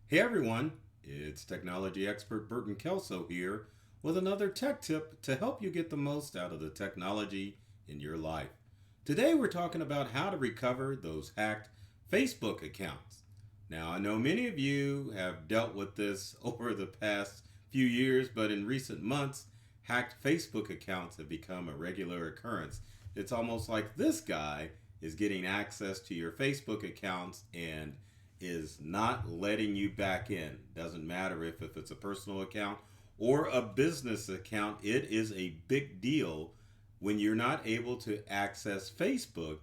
Hey everyone, it's technology expert Burton Kelso here with another tech tip to help you get the most out of the technology in your life. Today we're talking about how to recover those hacked Facebook accounts. Now, I know many of you have dealt with this over the past few years, but in recent months, hacked Facebook accounts have become a regular occurrence. It's almost like this guy is getting access to your Facebook accounts and is not letting you back in. Doesn't matter if it's a personal account or a business account, it is a big deal when you're not able to access Facebook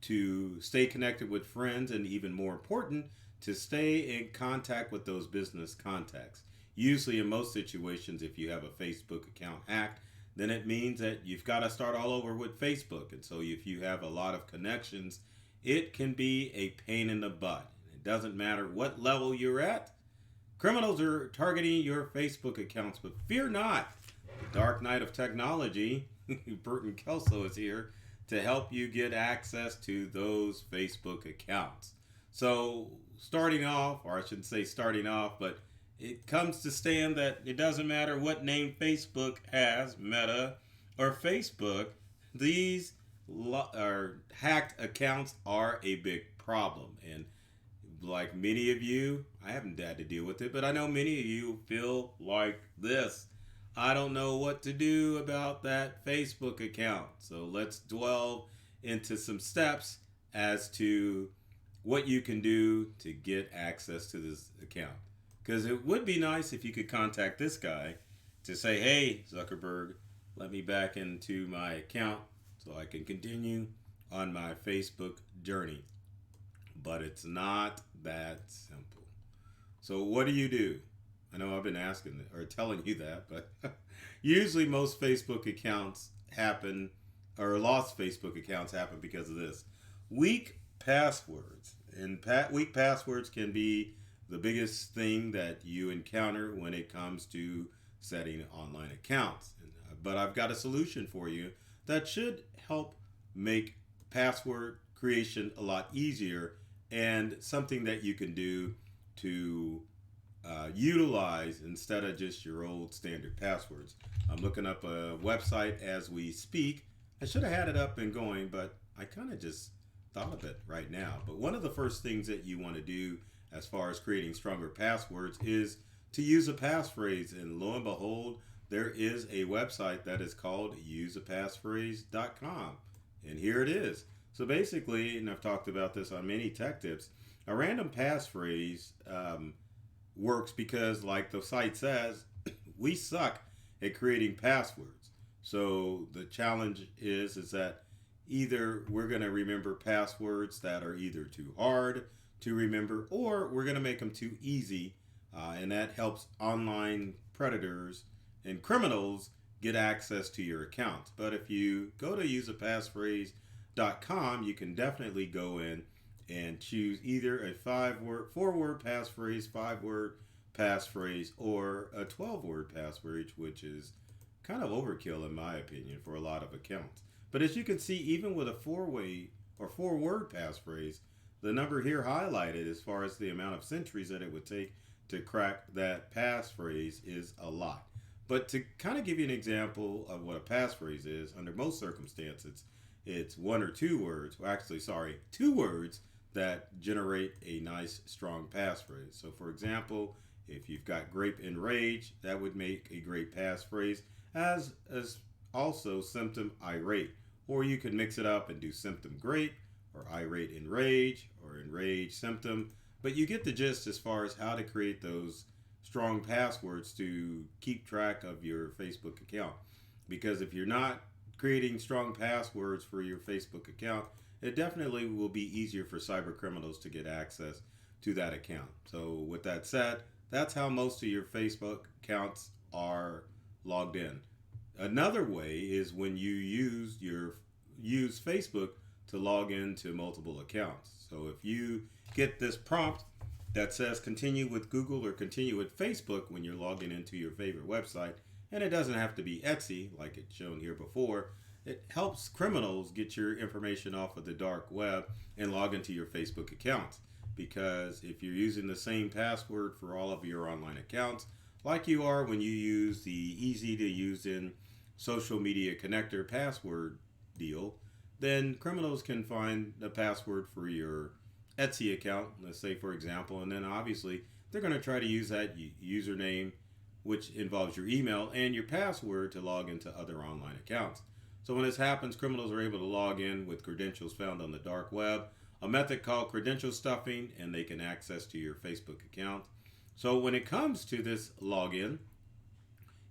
to stay connected with friends and, even more important, to stay in contact with those business contacts. Usually, in most situations, if you have a Facebook account hacked, then it means that you've got to start all over with Facebook. And so, if you have a lot of connections, it can be a pain in the butt. It doesn't matter what level you're at. Criminals are targeting your Facebook accounts, but fear not. The dark night of technology, Burton Kelso is here to help you get access to those Facebook accounts. So, starting off, or I shouldn't say starting off, but it comes to stand that it doesn't matter what name Facebook has, Meta or Facebook, these hacked accounts are a big problem. And like many of you, I haven't had to deal with it, but I know many of you feel like this. I don't know what to do about that Facebook account. So let's delve into some steps as to what you can do to get access to this account. Because it would be nice if you could contact this guy to say, hey, Zuckerberg, let me back into my account so I can continue on my Facebook journey. But it's not that simple. So, what do you do? I know I've been asking or telling you that, but usually most Facebook accounts happen, or lost Facebook accounts happen because of this weak passwords. And weak passwords can be the biggest thing that you encounter when it comes to setting online accounts. But I've got a solution for you that should help make password creation a lot easier and something that you can do to utilize instead of just your old standard passwords. I'm looking up a website as we speak. I should have had it up and going, but I kind of just thought of it right now. But one of the first things that you want to do as far as creating stronger passwords is to use a passphrase. And lo and behold, there is a website that is called useapassphrase.com. And here it is. So basically, and I've talked about this on many tech tips, a random passphrase works because, like the site says, we suck at creating passwords. So the challenge is that either we're going to remember passwords that are either too hard to remember, or we're going to make them too easy, and that helps online predators and criminals get access to your accounts. But if you go to useapassphrase.com, you can definitely go in and choose either a 4-word passphrase, 5-word passphrase, or a 12-word passphrase, which is kind of overkill in my opinion for a lot of accounts. But as you can see, even with a 4-way or 4-word passphrase, the number here highlighted as far as the amount of centuries that it would take to crack that passphrase is a lot. But to kind of give you an example of what a passphrase is, under most circumstances, it's 1 or 2 words, well, actually, sorry, 2 words that generate a nice, strong passphrase. So, for example, if you've got grape and rage, that would make a great passphrase, as also symptom irate. Or you could mix it up and do symptom grape, or irate enrage, or enrage symptom. But you get the gist as far as how to create those strong passwords to keep track of your Facebook account. Because if you're not creating strong passwords for your Facebook account, it definitely will be easier for cyber criminals to get access to that account. So with that said, that's how most of your Facebook accounts are logged in. Another way is when you use Facebook to log into multiple accounts. So if you get this prompt that says continue with Google or continue with Facebook when you're logging into your favorite website, and it doesn't have to be Etsy like it's shown here before, it helps criminals get your information off of the dark web and log into your Facebook accounts. because if you're using the same password for all of your online accounts, like you are when you use the easy to use in social media connector password deal, then criminals can find the password for your Etsy account, let's say for example, and then obviously they're going to try to use that username, which involves your email and your password, to log into other online accounts. So when this happens, criminals are able to log in with credentials found on the dark web, a method called credential stuffing, and they can access to your Facebook account. So when it comes to this login,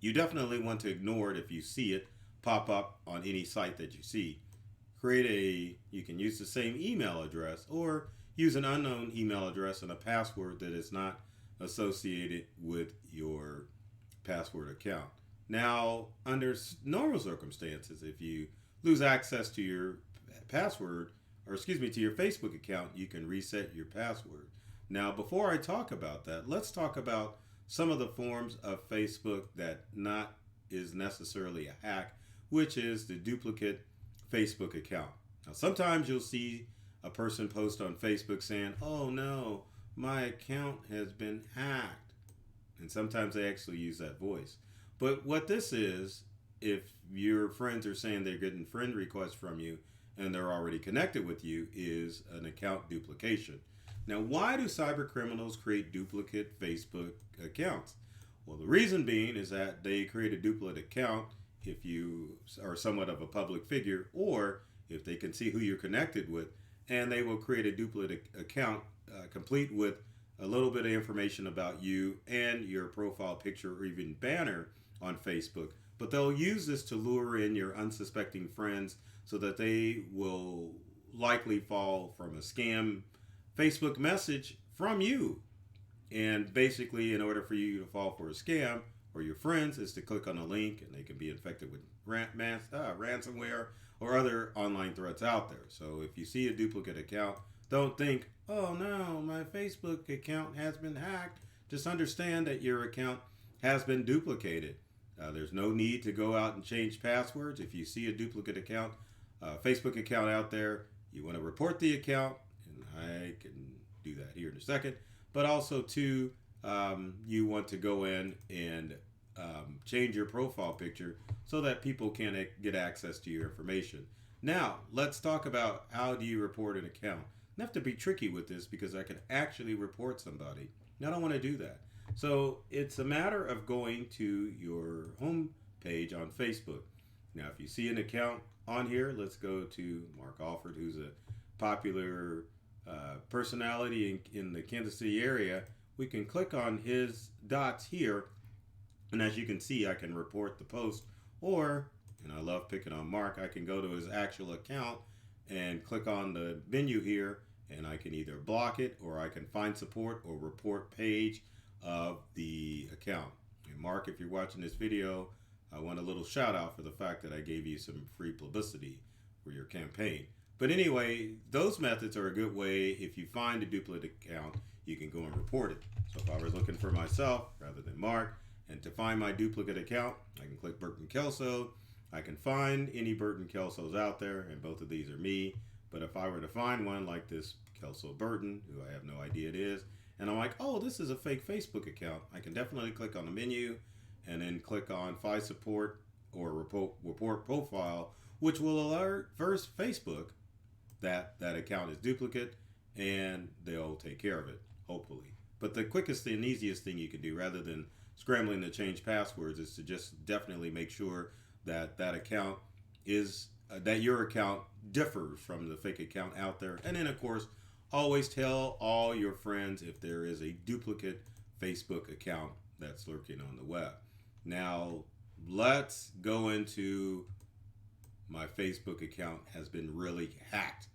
you definitely want to ignore it if you see it pop up on any site that you see. You can use the same email address or use an unknown email address and a password that is not associated with your password account. Now, under normal circumstances, if you lose access to your password, to your Facebook account, you can reset your password. Now, before I talk about that, let's talk about some of the forms of Facebook that not is necessarily a hack, which is the duplicate Facebook account. Now, sometimes you'll see a person post on Facebook saying, "Oh no, my account has been hacked." And sometimes they actually use that voice. But what this is, if your friends are saying they're getting friend requests from you and they're already connected with you, is an account duplication. Now, why do cyber criminals create duplicate Facebook accounts? Well, the reason being is that they create a duplicate account if you are somewhat of a public figure, or if they can see who you're connected with, and they will create a duplicate account complete with a little bit of information about you and your profile picture or even banner on Facebook. But they'll use this to lure in your unsuspecting friends so that they will likely fall from a scam Facebook message from you. And basically, in order for you to fall for a scam, or your friends, is to click on a link and they can be infected with ransomware or other online threats out there. So if you see a duplicate account, don't think, "Oh no, my Facebook account has been hacked." Just understand that your account has been duplicated. There's no need to go out and change passwords. If you see a duplicate account, Facebook account out there, you want to report the account, and I can do that here in a second. But also, too, you want to go in and change your profile picture so that people can get access to your information. Now, let's talk about how do you report an account. I have to be tricky with this because I can actually report somebody. I don't want to do that. So it's a matter of going to your home page on Facebook. Now, if you see an account on here, let's go to Mark Alford, who's a popular personality in the Kansas City area. We can click on his dots here, and as you can see, I can report the post, or, and I love picking on Mark, I can go to his actual account and click on the menu here, and I can either block it, or I can find support or report page of the account. And Mark, if you're watching this video, I want a little shout out for the fact that I gave you some free publicity for your campaign. But anyway, those methods are a good way. If you find a duplicate account, you can go and report it. So if I was looking for myself rather than Mark, and to find my duplicate account, I can click Burton Kelso. I can find any Burton Kelsos out there, and both of these are me. But if I were to find one like this Kelso Burton, who I have no idea it is, and I'm like, "Oh, this is a fake Facebook account," I can definitely click on the menu and then click on Find Support or Report Profile, which will alert first Facebook that that account is duplicate, and they'll take care of it, hopefully. But the quickest and easiest thing you can do, rather than scrambling to change passwords, is to just definitely make sure that that account is that your account differs from the fake account out there. And then, of course, always tell all your friends if there is a duplicate Facebook account that's lurking on the web. Now, let's go into my Facebook account has been really hacked.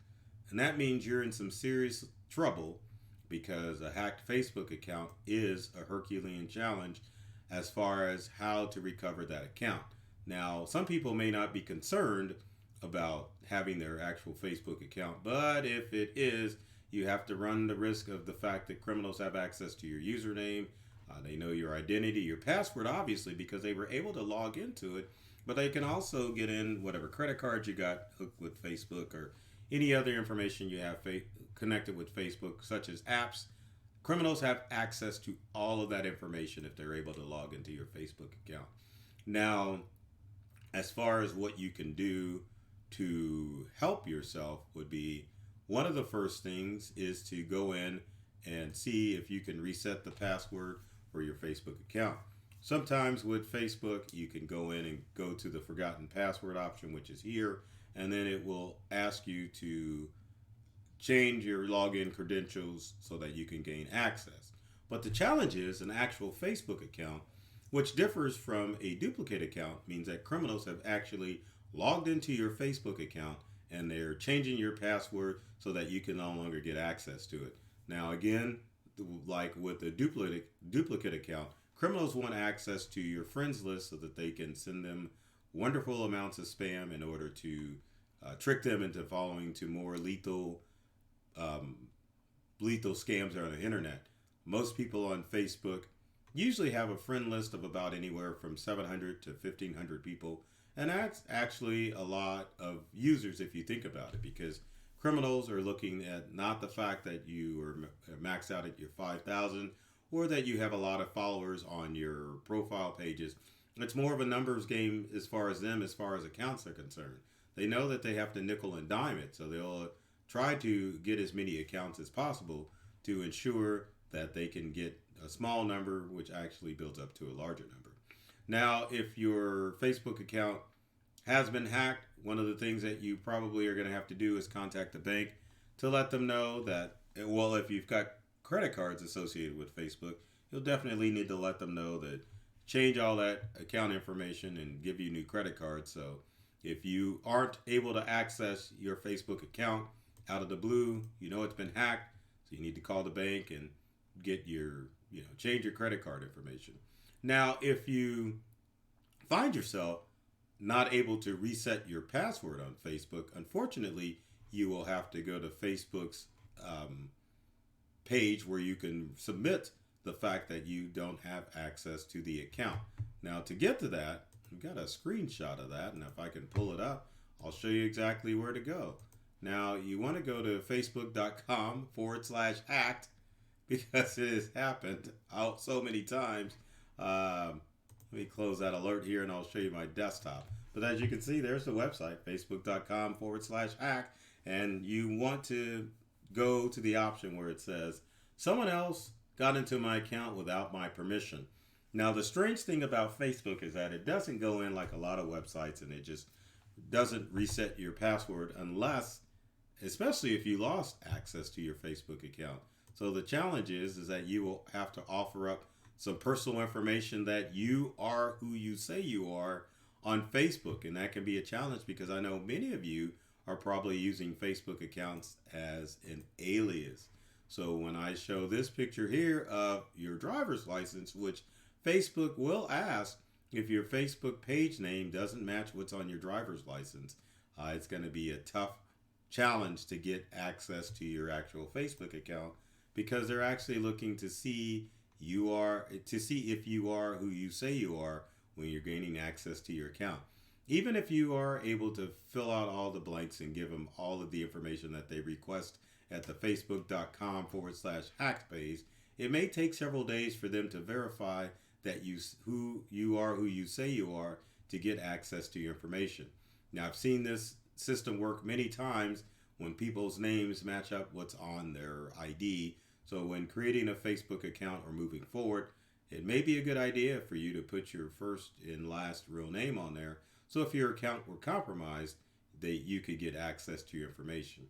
And that means you're in some serious trouble, because a hacked Facebook account is a Herculean challenge as far as how to recover that account. Now, some people may not be concerned about having their actual Facebook account, but if it is, you have to run the risk of the fact that criminals have access to your username. They know your identity, your password, obviously, because they were able to log into it, but they can also get in whatever credit cards you got hooked with Facebook, or any other information you have connected with Facebook, such as apps. Criminals have access to all of that information if they're able to log into your Facebook account. Now, as far as what you can do to help yourself would be, one of the first things is to go in and see if you can reset the password for your Facebook account. Sometimes with Facebook, you can go in and go to the forgotten password option, which is here, and then it will ask you to change your login credentials so that you can gain access. But the challenge is an actual Facebook account, which differs from a duplicate account, means that criminals have actually logged into your Facebook account and they're changing your password so that you can no longer get access to it. Now, again, like with a duplicate account, criminals want access to your friends list so that they can send them wonderful amounts of spam in order to trick them into falling to more lethal scams on the internet. Most people on Facebook usually have a friend list of about anywhere from 700 to 1,500 people. And that's actually a lot of users if you think about it, because criminals are looking at not the fact that you are maxed out at your 5,000 or that you have a lot of followers on your profile pages. It's more of a numbers game as far as accounts are concerned. They know that they have to nickel and dime it, so they'll try to get as many accounts as possible to ensure that they can get a small number, which actually builds up to a larger number. Now, if your Facebook account has been hacked, one of the things that you probably are going to have to do is contact the bank to let them know that, well, if you've got credit cards associated with Facebook, you'll definitely need to let them know that change all that account information and give you new credit cards. So if you aren't able to access your Facebook account out of the blue, you know it's been hacked, so you need to call the bank and get change your credit card information. Now, if you find yourself not able to reset your password on Facebook, unfortunately, you will have to go to Facebook's page where you can submit the fact that you don't have access to the account. Now, to get to that, I've got a screenshot of that, and if I can pull it up, I'll show you exactly where to go. Now, you want to go to facebook.com/hacked, because it has happened out so many times. Let me close that alert here and I'll show you my desktop. But as you can see, there's the website, facebook.com/hack. And you want to go to the option where it says, someone else got into my account without my permission. Now, the strange thing about Facebook is that it doesn't go in like a lot of websites and it just doesn't reset your password unless, especially if you lost access to your Facebook account. So the challenge is that you will have to offer up some personal information that you are who you say you are on Facebook. And that can be a challenge because I know many of you are probably using Facebook accounts as an alias. So when I show this picture here of your driver's license, which Facebook will ask if your Facebook page name doesn't match what's on your driver's license, it's going to be a tough challenge to get access to your actual Facebook account, because they're actually looking to see if you are who you say you are when you're gaining access to your account. Even if you are able to fill out all the blanks and give them all of the information that they request at the facebook.com/hacked page, it may take several days for them to verify that who you say you are to get access to your information. Now, I've seen this system work many times when people's names match up what's on their ID. So when creating a Facebook account or moving forward, it may be a good idea for you to put your first and last real name on there. So if your account were compromised, that you could get access to your information.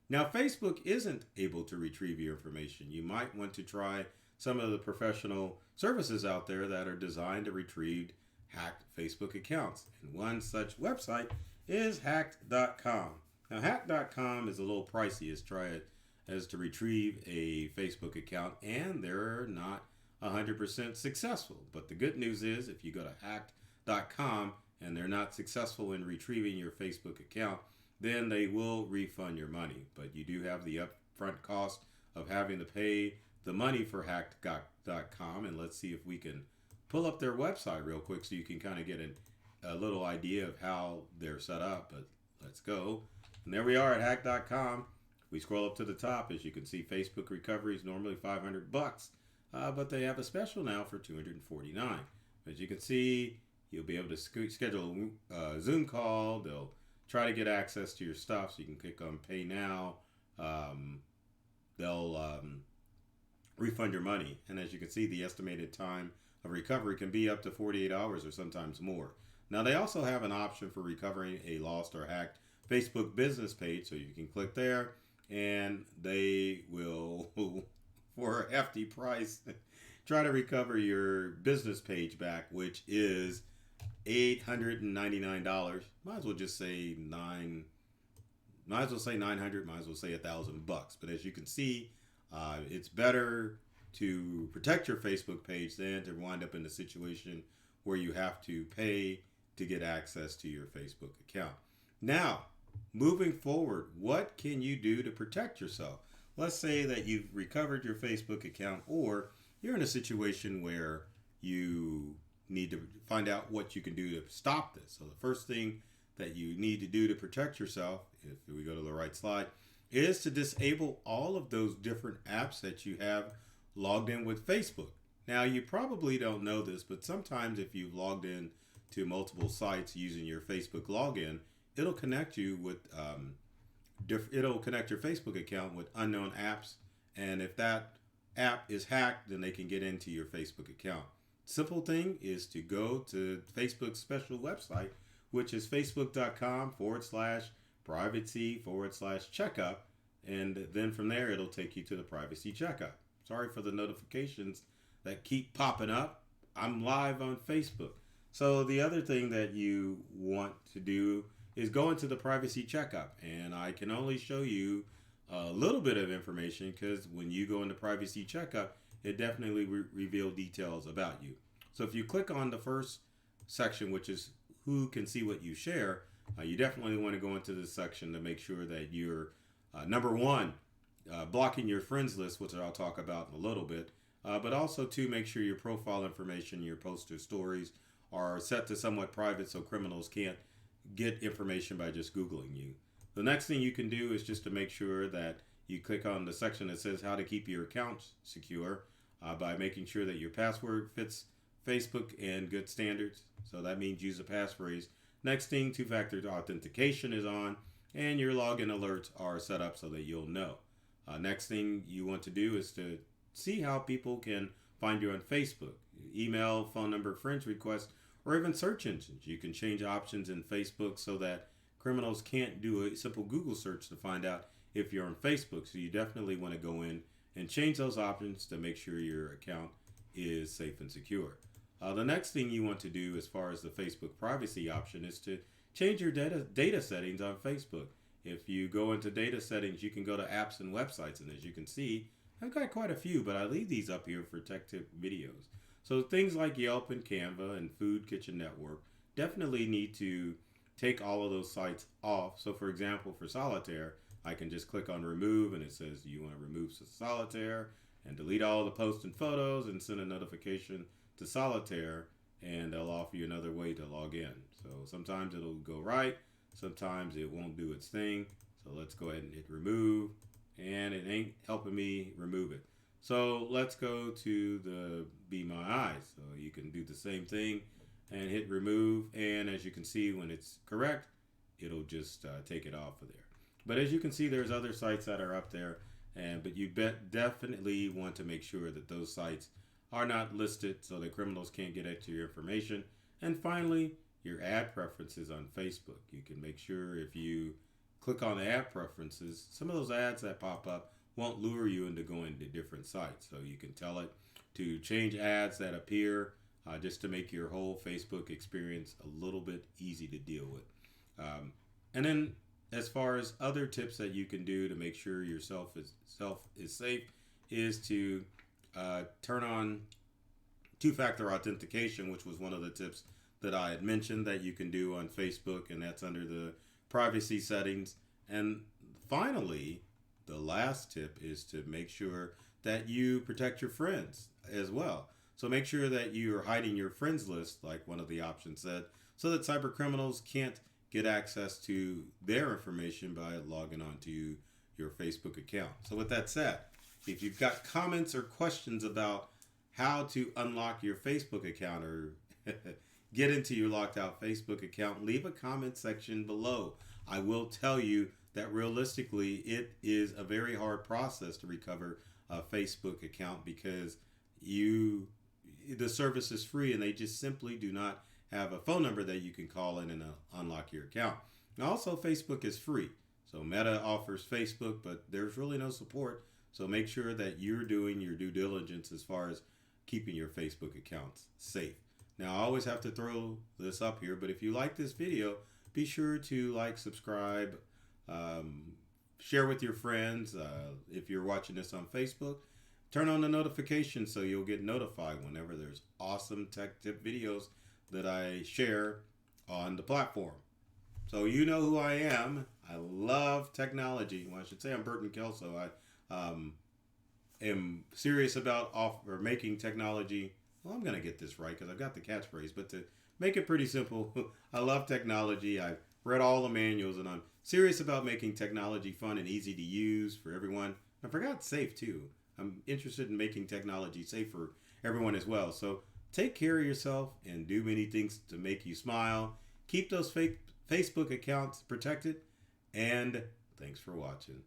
Now, Facebook isn't able to retrieve your information. You might want to try some of the professional services out there that are designed to retrieve hacked Facebook accounts. And one such website is Hackedcom. Now, Hackedcom is a little pricey as to retrieve a Facebook account, and they're not 100% successful. But the good news is, if you go to Hackedcom and they're not successful in retrieving your Facebook account, then they will refund your money. But you do have the upfront cost of having to pay the money for Hackedcom. And let's see if we can pull up their website real quick so you can kind of get a little idea of how they're set up. But let's go. And there we are at hack.com. If we scroll up to the top, as you can see, Facebook recovery is normally $500, but they have a special now for $249. As you can see, you'll be able to schedule a Zoom call. They'll try to get access to your stuff, so you can click on Pay Now. They'll refund your money. And as you can see, the estimated time of recovery can be up to 48 hours or sometimes more. Now, they also have an option for recovering a lost or hacked Facebook business page, so you can click there and they will, for a hefty price, try to recover your business page back, which is $899. Might as well just say might as well say 900, might as well say $1,000. But as you can see, it's better to protect your Facebook page than to wind up in a situation where you have to pay to get access to your Facebook account. Now, moving forward, what can you do to protect yourself? Let's say that you've recovered your Facebook account, or you're in a situation where you need to find out what you can do to stop this. So the first thing that you need to do to protect yourself, if we go to the right slide, is to disable all of those different apps that you have logged in with Facebook. Now, you probably don't know this, but sometimes if you've logged in to multiple sites using your Facebook login, it'll connect you with it'll connect your Facebook account with unknown apps, and if that app is hacked, then they can get into your Facebook account. Simple thing is to go to Facebook's special website, which is facebook.com/privacy/checkup, and then from there it'll take you to the privacy checkup. Sorry for the notifications that keep popping up. I'm live on Facebook. So the other thing that you want to do is go into the privacy checkup, and I can only show you a little bit of information because when you go into privacy checkup, it definitely reveals details about you. So if you click on the first section, which is who can see what you share, you definitely want to go into this section to make sure that you're number one, blocking your friends list, which I'll talk about in a little bit, but also to make sure your profile information, your posts or stories are set to somewhat private so criminals can't get information by just Googling you. The next thing you can do is just to make sure that you click on the section that says how to keep your accounts secure by making sure that your password fits Facebook and good standards. So that means use a passphrase. Next thing, two-factor authentication is on, and your login alerts are set up so that you'll know. Next thing you want to do is to see how people can find you on Facebook. Email, phone number, friends requests, or even search engines. You can change options in Facebook so that criminals can't do a simple Google search to find out if you're on Facebook. So you definitely want to go in and change those options to make sure your account is safe and secure. The next thing you want to do as far as the Facebook privacy option is to change your data settings on Facebook. If you go into data settings, you can go to apps and websites, and as you can see, I've got quite a few, but I leave these up here for tech tip videos. So things like Yelp and Canva and Food Kitchen Network definitely need to take all of those sites off. So for example, for Solitaire, I can just click on remove, and it says you want to remove Solitaire and delete all the posts and photos and send a notification to Solitaire, and they'll offer you another way to log in. So sometimes it'll go right, sometimes it won't do its thing. So let's go ahead and hit remove, and it ain't helping me remove it. So let's go to the Be My Eyes. So you can do the same thing and hit remove, and as you can see, when it's correct, it'll just take it off of there. But as you can see, there's other sites that are up there, but you definitely want to make sure that those sites are not listed so that criminals can't get at your information. And finally, your ad preferences on Facebook. You can make sure if you click on the ad preferences, some of those ads that pop up won't lure you into going to different sites. So you can tell it to change ads that appear just to make your whole Facebook experience a little bit easy to deal with. And then as far as other tips that you can do to make sure yourself is safe is to turn on two-factor authentication, which was one of the tips that I had mentioned that you can do on Facebook, and that's under the privacy settings. And finally, the last tip is to make sure that you protect your friends as well. So make sure that you are hiding your friends list, like one of the options said, so that cyber criminals can't get access to their information by logging on to your Facebook account. So with that said, if you've got comments or questions about how to unlock your Facebook account or get into your locked out Facebook account, leave a comment section below. I will tell you that realistically, it is a very hard process to recover a Facebook account because the service is free and they just simply do not have a phone number that you can call in and unlock your account. And also, Facebook is free. So Meta offers Facebook, but there's really no support. So make sure that you're doing your due diligence as far as keeping your Facebook accounts safe. Now, I always have to throw this up here, but if you like this video, be sure to like, subscribe, share with your friends. If you're watching this on Facebook, turn on the notifications so you'll get notified whenever there's awesome tech tip videos that I share on the platform. So you know who I am. I love technology. Well, I should say I'm Burton Kelso. I am serious about making technology. Well, I'm going to get this right because I've got the catchphrase, but to make it pretty simple, I love technology. I've read all the manuals and I'm serious about making technology fun and easy to use for everyone. I forgot safe too. I'm interested in making technology safe for everyone as well. So take care of yourself and do many things to make you smile. Keep those fake Facebook accounts protected. And thanks for watching.